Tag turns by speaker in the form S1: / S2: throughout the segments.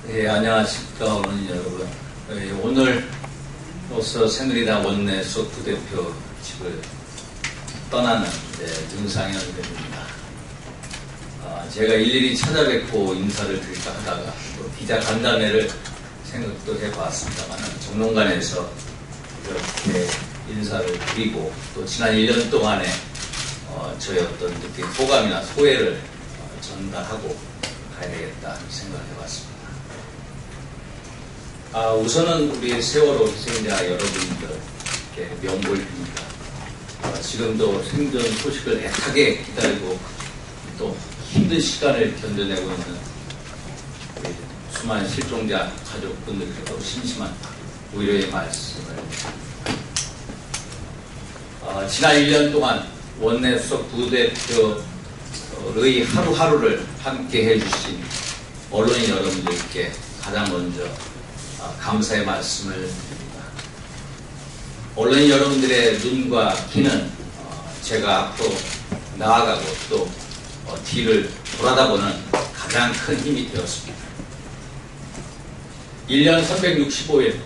S1: 예, 안녕하십니까, 어머니 여러분. 예, 오늘로서 새누리당 원내 수석 부대표직을 떠나는 윤상현 의원입니다. 제가 일일이 찾아뵙고 인사를 드릴까 하다가 또 기자 간담회를 생각도 해봤습니다만 정론관에서 이렇게 인사를 드리고 또 지난 1년 동안에 저의 어떤 느낀 소감이나 소회를 전달하고 가야 되겠다 생각을 해봤습니다. 우선은 우리 세월호 희생자 여러분들께 명복을 빕니다. 지금도 생존 소식을 애타게 기다리고 또 힘든 시간을 견뎌내고 있는 우리 수많은 실종자 가족분들께도 심심한 위로의 말씀을 지난 1년 동안 원내 수석 부대표의 하루하루를 함께 해주신 언론인 여러분들께 가장 먼저 감사의 말씀을 드립니다. 언론인 여러분들의 눈과 귀는 제가 앞으로 나아가고 또 뒤를 돌아다보는 가장 큰 힘이 되었습니다. 1년 365일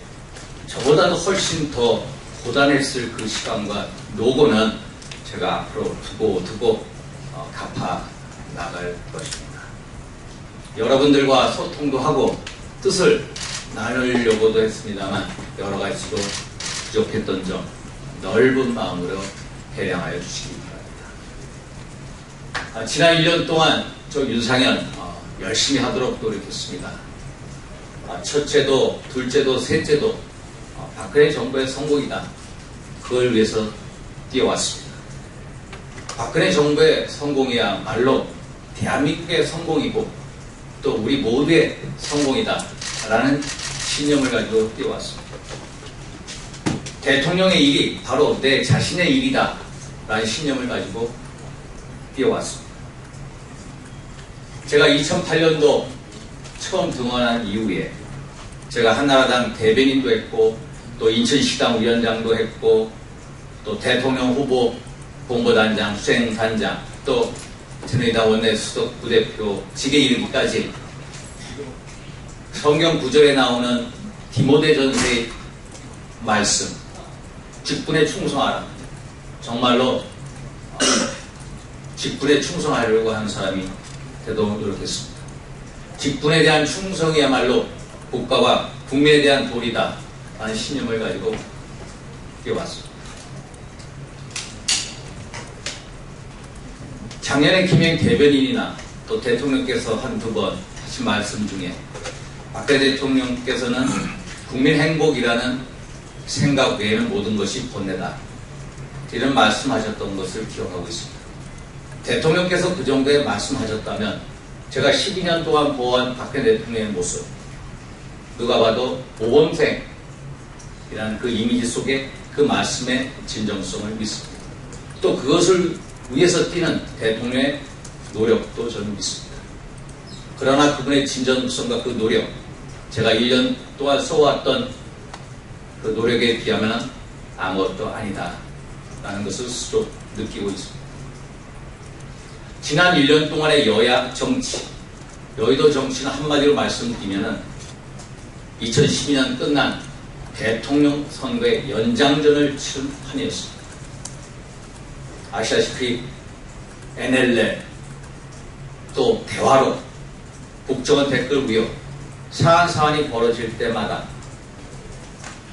S1: 저보다도 훨씬 더 고단했을 그 시간과 노고는 제가 앞으로 두고 갚아 나갈 것입니다. 여러분들과 소통도 하고 뜻을 나누려고도 했습니다만 여러 가지로 부족했던 점 넓은 마음으로 배량하여 주시기 바랍니다. 지난 1년 동안 저 윤상현 열심히 하도록 노력했습니다. 첫째도 둘째도 셋째도 박근혜 정부의 성공이다. 그걸 위해서 뛰어왔습니다. 박근혜 정부의 성공이야말로 대한민국의 성공이고 또 우리 모두의 성공이다 라는 신념을 가지고 뛰어왔습니다. 대통령의 일이 바로 내 자신의 일이다 라는 신념을 가지고 뛰어왔습니다. 제가 2008년도 처음 등원한 이후에 제가 한나라당 대변인도 했고 또 인천시당 위원장도 했고 또 대통령 후보 공보단장, 수행단장 또 새누리당 원내 수석 부대표직에 이르기까지 성경 구절에 나오는 디모데 전서의 말씀 직분에 충성하라. 정말로 직분에 충성하려고 하는 사람이 되도록 노력했습니다. 직분에 대한 충성이야말로 국가와 국민에 대한 도리다 라는 신념을 가지고 뛰어왔습니다. 작년에 김영 대변인이나 또 대통령께서 한두 번 하신 말씀 중에 박근혜 대통령께서는 국민 행복이라는 생각 외에는 모든 것이 본네다 이런 말씀하셨던 것을 기억하고 있습니다. 대통령께서 그 정도의 말씀하셨다면 제가 12년 동안 보아한 박근혜 대통령의 모습 누가 봐도 모범생이라는 그 이미지 속에 그 말씀의 진정성을 믿습니다. 또 그것을 위해서 뛰는 대통령의 노력도 저는 믿습니다. 그러나 그분의 진정성과 그 노력 제가 1년 동안 써왔던 그 노력에 비하면 아무것도 아니다 라는 것을 스스로 느끼고 있습니다. 지난 1년 동안의 여야 정치 여의도 정치는 한마디로 말씀드리면 2012년 끝난 대통령 선거의 연장전을 치른 한 해였습니다. 아시다시피 NLL 또 대화로 국정원 댓글 의혹 사안이 벌어질 때마다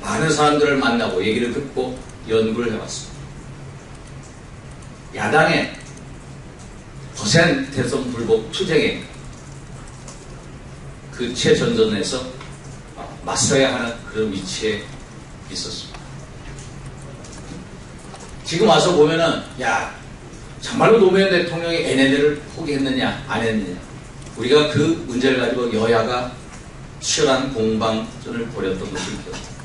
S1: 많은 사람들을 만나고 얘기를 듣고 연구를 해왔습니다. 야당의 거센 대선 불복 투쟁에 그 최전선에서 맞서야 하는 그런 위치에 있었습니다. 지금 와서 보면은 정말로 노무현 대통령이 NLL을 포기했느냐 안 했느냐 우리가 그 문제를 가지고 여야가 치열한 공방전을 벌였던 것을 기억합니다.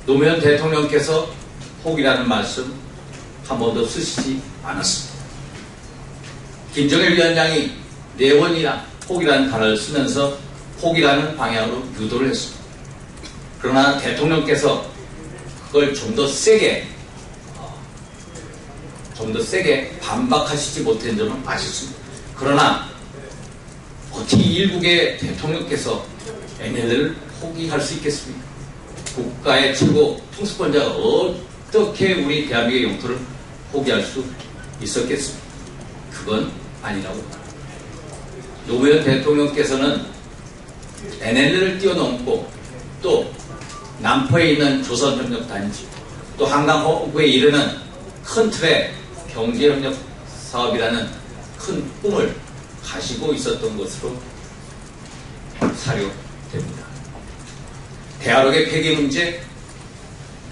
S1: 노무현 대통령께서 포기라는 말씀 한 번도 쓰시지 않았습니다. 김정일 위원장이 내원이나 포기라는 단어를 쓰면서 포기라는 방향으로 유도를 했습니다. 그러나 대통령께서 그걸 좀 더 세게 반박하시지 못한 점은 아쉽습니다. 그러나 어떻게 일국의 대통령께서 NLL을 포기할 수 있겠습니까? 국가의 최고 통수권자가 어떻게 우리 대한민국의 영토를 포기할 수 있었겠습니까? 그건 아니라고 합니다. 노무현 대통령께서는 NLL을 뛰어넘고 또 남포에 있는 조선협력단지 또 한강호구에 이르는 큰 틀의 경제협력 사업이라는 큰 꿈을 가지고 있었던 것으로 사료됩니다. 대화록의 폐기 문제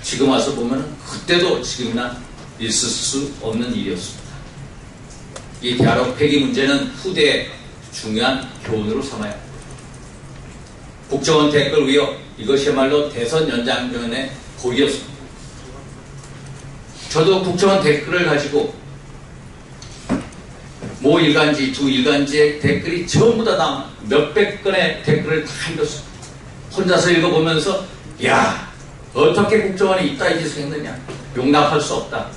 S1: 지금 와서 보면 그때도 지금이나 있을 수 없는 일이었습니다. 이 대화록 폐기 문제는 후대의 중요한 교훈으로 삼아야 합니다. 국정원 댓글 의혹 이것이야말로 대선 연장전의 고리였습니다. 저도 국정원 댓글을 가지고 모 일간지, 두 일간지의 댓글이 전부 다 몇백 건의 댓글을 다 읽었습니다. 혼자서 읽어보면서 야 어떻게 국정원이 이따위 짓을 했느냐 용납할 수 없다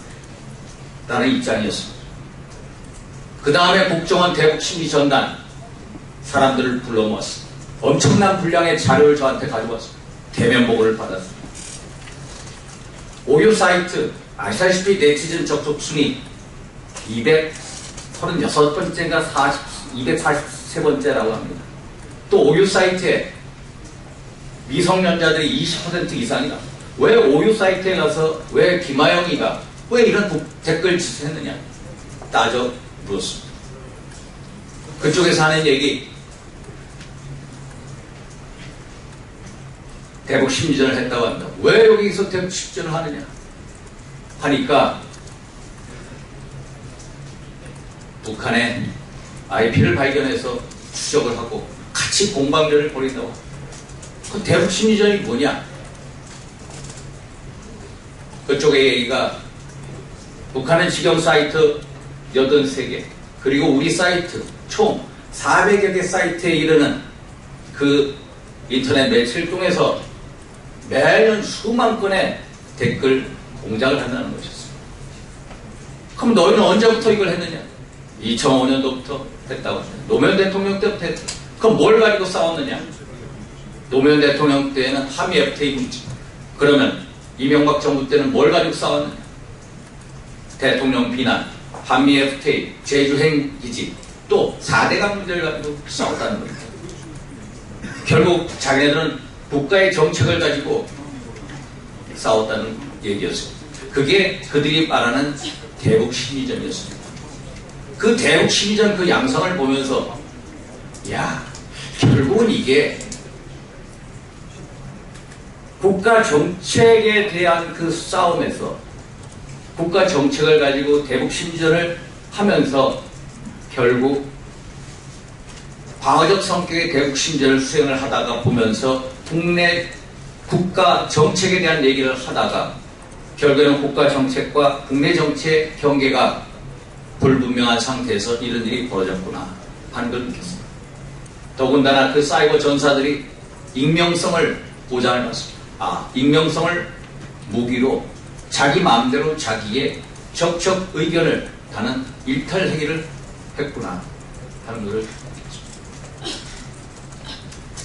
S1: 라는 입장이었습니다. 그 다음에 국정원 대북심리전단 사람들을 불러 모았습니다. 엄청난 분량의 자료를 저한테 가져왔습니다. 대면 보고를 받았습니다. 오유 사이트 아시다시피 네티즌 접속 순위 236번째인가 243번째라고 합니다. 또 오유 사이트에 미성년자들이 20% 이상이다. 왜 오유 사이트에 가서 왜 김하영이가 왜 이런 댓글 짓을 했느냐 따져 물었습니다. 그쪽에서 하는 얘기 대북 심리전을 했다고 합니다. 왜 여기서 대북 심리전을 하느냐 하니까 북한의 IP를 발견해서 추적을 하고 같이 공방전을 벌인다고 합니다. 그 대북 심리전이 뭐냐? 그쪽의 얘기가 북한은 직영 사이트 83개 그리고 우리 사이트 총 400여 개 사이트에 이르는 그 인터넷 매체를 통해서 매년 수만 건의 댓글 공작을 한다는 것이었습니다. 그럼 너희는 언제부터 이걸 했느냐? 2005년도부터 했다고 합니다. 노무현 대통령 때부터 했다. 그럼 뭘 가지고 싸웠느냐? 노무현 대통령 때에는 한미 FTA 문제. 그러면 이명박 정부 때는 뭘 가지고 싸웠느냐? 대통령 비난, 한미 FTA, 제주 핵기지, 또 4대강 문제를 가지고 싸웠다는 겁니다. 결국 자기네들은 국가의 정책을 가지고 싸웠다는 얘기였습니다. 그게 그들이 말하는 대북 심리전이었습니다. 그 대북 심리전 그 양상을 보면서 야 결국은 이게 국가 정책에 대한 그 싸움에서 국가 정책을 가지고 대북 심리전을 하면서 결국 방어적 성격의 대북 심리전을 수행을 하다가 보면서 국내 국가 정책에 대한 얘기를 하다가 결국에는 국가 정책과 국내 정책 경계가 불분명한 상태에서 이런 일이 벌어졌구나 하는 걸 느꼈습니다. 더군다나 그 사이버 전사들이 익명성을 보장해 놨습니다. 익명성을 무기로 자기 마음대로 자기의 적적 의견을 다는 일탈 행위를 했구나 하는 것을 느꼈습니다.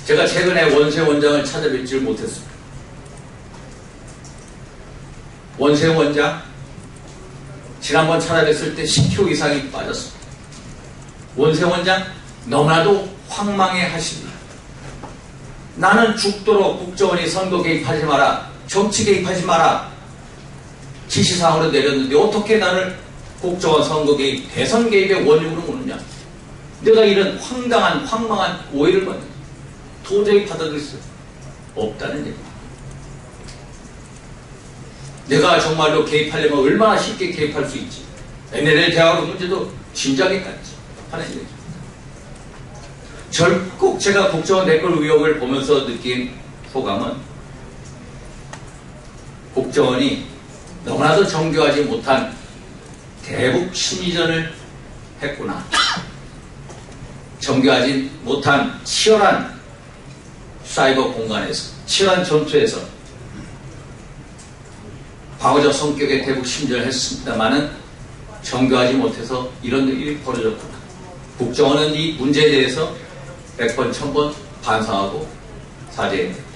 S1: 제가 최근에 원세 원장을 찾아뵙지를 못했습니다. 원세 원장 지난번 찾아뵀을 때 10kg 이상이 빠졌습니다. 원세 원장 너무나도 황망해 하십니다. 나는 죽도록 국정원이 선거 개입하지 마라, 정치 개입하지 마라 지시사항으로 내렸는데 어떻게 나를 국정원 선거 개입, 대선 개입의 원흉으로 보느냐. 내가 이런 황망한 오해를 받는 도저히 받아들일 수 없다는 얘기입니다. 내가 정말로 개입하려면 얼마나 쉽게 개입할 수 있지. NLL 대화록 문제도 진작에 갔지 하는 얘기죠. 결국 제가 국정원 댓글 의혹을 보면서 느낀 소감은 국정원이 너무나도 정교하지 못한 대북 심리전을 했구나. 정교하지 못한 치열한 사이버 공간에서, 치열한 전투에서 방어적 성격의 대북 심리전을 했습니다마는 정교하지 못해서 이런 일이 벌어졌구나. 국정원은 이 문제에 대해서 100번, 1000번 반성하고 사죄해야 됩니다.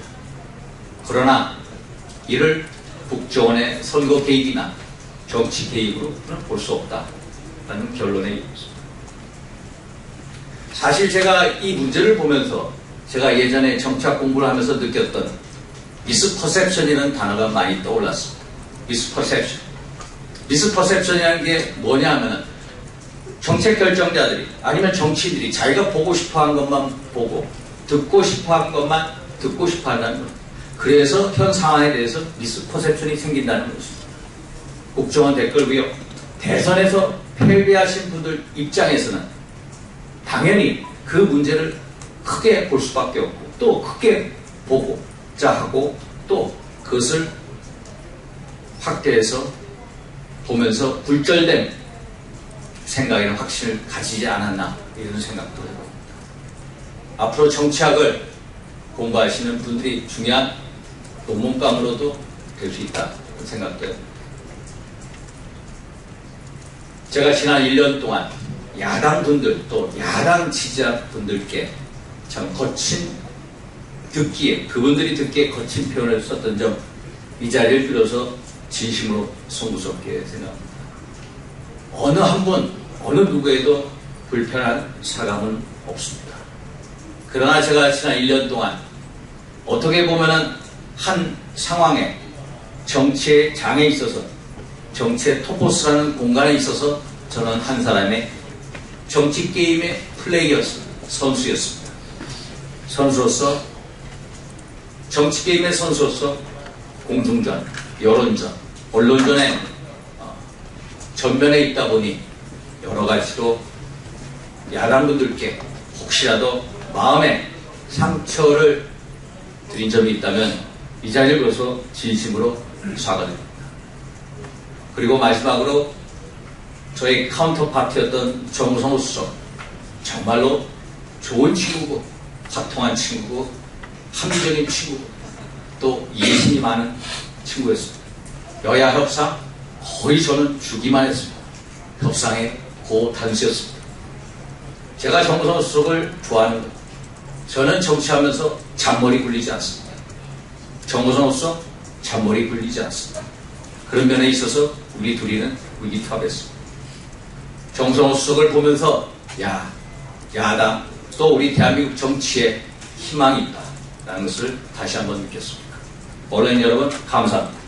S1: 그러나 이를 국정원의 선거 개입이나 정치 개입으로는 볼 수 없다라는 결론에 이르렀습니다. 사실 제가 이 문제를 보면서 제가 예전에 정치학 공부를 하면서 느꼈던 미스퍼셉션이라는 단어가 많이 떠올랐습니다. 미스퍼셉션. 미스퍼셉션이라는 게 뭐냐면 정책 결정자들이 아니면 정치인들이 자기가 보고 싶어한 것만 보고 듣고 싶어한 것만 듣고 싶어 한다는 것. 그래서 현 상황에 대해서 미스퍼셉션이 생긴다는 것입니다. 국정원 댓글 의혹, 대선에서 패배하신 분들 입장에서는 당연히 그 문제를 크게 볼 수밖에 없고 또 크게 보고자 하고 또 그것을 확대해서 보면서 굴절된 생각이나 확신을 가지지 않았나 이런 생각도 해봅니다. 앞으로 정치학을 공부하시는 분들이 중요한 논문감으로도 될 수 있다 생각도 해봅니다. 제가 지난 1년 동안 야당 분들 또 야당 지지자 분들께 참 거친 듣기에 그분들이 듣기에 거친 표현을 썼던 점 이 자리를 빌어서 진심으로 송구스럽게 생각합니다. 어느 한 분 어느 누구에도 불편한 사감은 없습니다. 그러나 제가 지난 1년 동안 어떻게 보면은 한 상황에 정치의 장에 있어서 정치의 토포스라는 공간에 있어서 저는 한 사람의 정치 게임의 플레이였습니다. 선수였습니다. 선수로서 정치 게임의 선수로서 공중전, 여론전, 언론전에 전면에 있다 보니 여러 가지로 야당분들께 혹시라도 마음에 상처를 드린 점이 있다면 이 자리를 빌어서 진심으로 사과드립니다. 그리고 마지막으로 저희 카운터 파트였던 정우성우 수석 정말로 좋은 친구고 화통한 친구고 합리적인 친구고 또 예심이 많은 친구였습니다. 여야 협상 거의 저는 주기만 했습니다. 협상의 고단수였습니다. 제가 정우성우 수석을 좋아하는 것 저는 정치하면서 잔머리 굴리지 않습니다. 정우성우 수석 잔머리 굴리지 않습니다. 그런 면에 있어서 우리 둘이는 의기투합했습니다. 정우성우 수석을 보면서 야당 또 우리 대한민국 정치에 희망이 있다라는 것을 다시 한번 느꼈습니다. 언론 여러분 감사합니다.